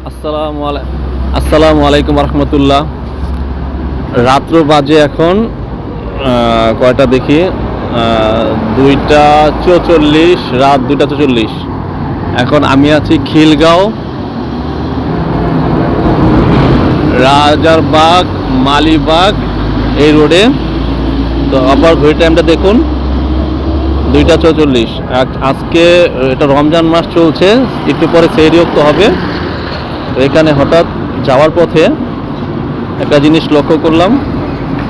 আসসালামু আলাইকুম রহমতুল্লাহ। রাত্র বাজে এখন কয়টা দেখি, 2টা 44, রাত 2টা 44। এখন আমি আছি খিলগাঁও, রাজারবাগ, মালিবাগ এই রোডে। তো আবার ঘড়ি টাইমটা দেখুন, 2টা 44। আজকে এটা রমজান মাস চলছে, একটু পরে সেহরিওক্ত হবে। তো এখানে হঠাৎ যাওয়ার পথে একটা জিনিস লক্ষ্য করলাম,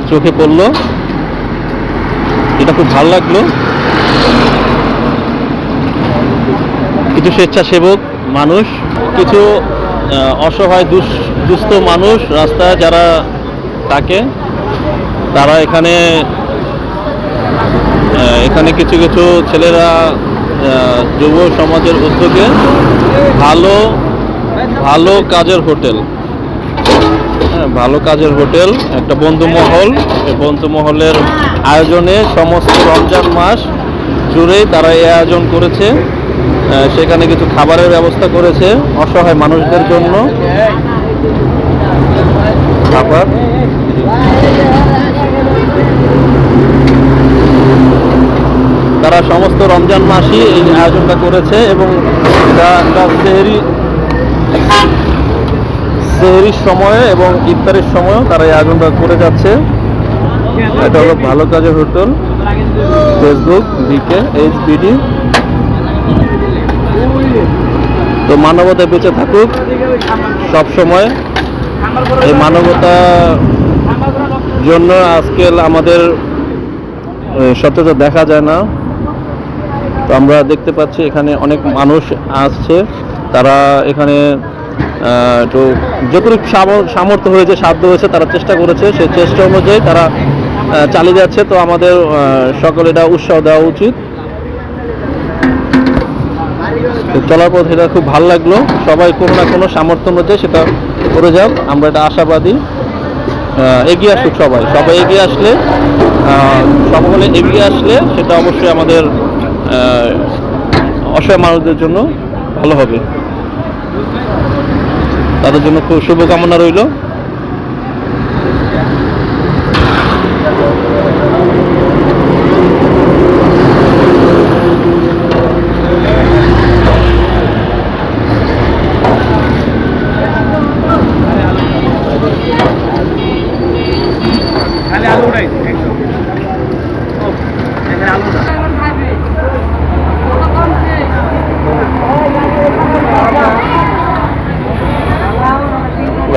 চোখে পড়লো, এটা খুব ভালো লাগলো। কিছু স্বেচ্ছাসেবক মানুষ, কিছু অসহায় দুস্থ মানুষ রাস্তায় যারা থাকে, তারা এখানে কিছু কিছু ছেলেরা যুব সমাজের উদ্যোগে ভালো কাজের হোটেল, ভালো কাজের হোটেল, একটা বন্ধুমহল, এই বন্ধুমহলের আয়োজনে সমস্ত রমজান মাস জুড়েই তারা এই আয়োজন করেছে। সেখানে কিছু খাবারের ব্যবস্থা করেছে অসহায় মানুষদের জন্য। খাবার তারা সমস্ত রমজান মাসই এই আয়োজনটা করেছে এবং সেহরির সময়ে এবং ইফতারের সময়ও তারা এই আয়োজনটা করে যাচ্ছে। এটা হলো ভালো কাজের হোটেল, ফেসবুক VKHBD। তো মানবতা বেঁচে থাকুক সব সময়। এই মানবতার জন্য আজকে আমাদের সচরাচর দেখা যায় না। তো আমরা দেখতে পাচ্ছি এখানে অনেক মানুষ আসছে, তারা এখানে তো যতটুকু সামর্থ্য হয়েছে, সাধ্য হয়েছে, তারা চেষ্টা করেছে। সেই চেষ্টা অনুযায়ী তারা চালিয়ে যাচ্ছে। তো আমাদের সকলে এটা উৎসাহ দেওয়া উচিত। তো চলার পথে এটা খুব ভালো লাগলো। সবাই কোনো না কোনো সামর্থ্য অনুযায়ী সেটা করে যাক, আমরা এটা আশাবাদী। এগিয়ে আসুক সবাই এগিয়ে আসলে, সকলে এগিয়ে আসলে সেটা অবশ্যই আমাদের অসহায় মানুষদের জন্য ভালো হবে। তাদের জন্য খুব শুভকামনা রইল।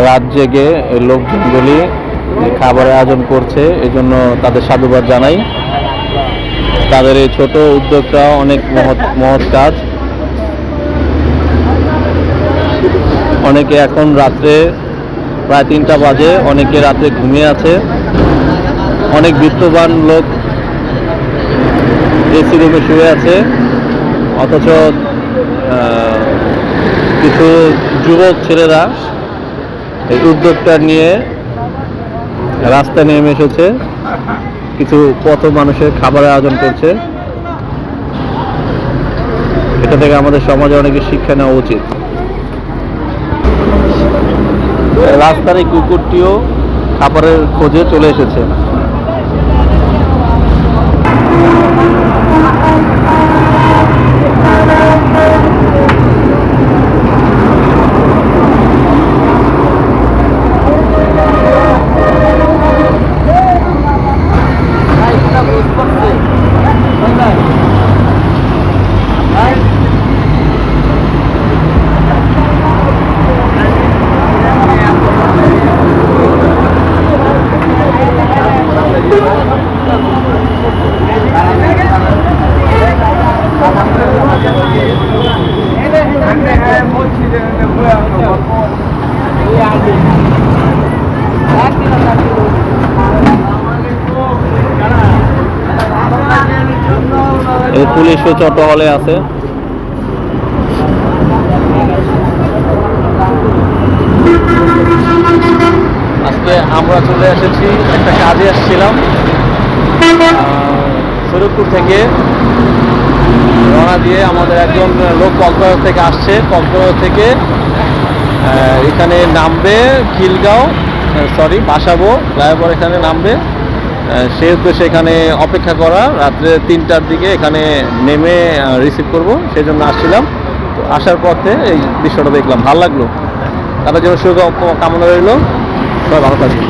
রাত জেগে লোকজনগুলি খাবারের আয়োজন করছে, এই জন্য তাদের সাধুবাদ জানাই। তাদের এই ছোট উদ্যোগটা অনেক মহৎ কাজ। অনেকে এখন রাত্রে প্রায় 3টা বাজে, অনেকে রাত্রে ঘুমিয়ে আছে। অনেক বিত্তবান লোক এসি রুমে শুয়ে আছে, অথচ কিছু যুবক ছেলেরা এই উদ্যোগটা নিয়ে রাস্তায় নেমে এসেছে, কিছু পথ মানুষের খাবারের আয়োজন করছে। এটা থেকে আমাদের সমাজে অনেকে শিক্ষা নেওয়া উচিত। রাস্তার এই কুকুরটিও খাবারের খোঁজে চলে এসেছে। পুলিশও চটো হলে আছে। আজকে আমরা চলে এসেছি, একটা কাজে আসছিলাম, শরীফপুর থেকে রওনা দিয়ে আমাদের একজন লোক কক্সবাজার থেকে আসছে। কক্সবাজার থেকে এখানে নামবে খিলগাঁও, সরি বাসাবো ফ্লাইওভার এখানে নামবে, সেই উদ্দেশ্যে এখানে অপেক্ষা করা, রাত্রে 3টার দিকে এখানে নেমে রিসিভ করব, সেই জন্য আসছিলাম। তো আসার পথে এই দৃশ্যটা দেখলাম, ভালো লাগলো। তাদের জন্য শুভ কামনা রইল, সবাই ভালো থাকবে।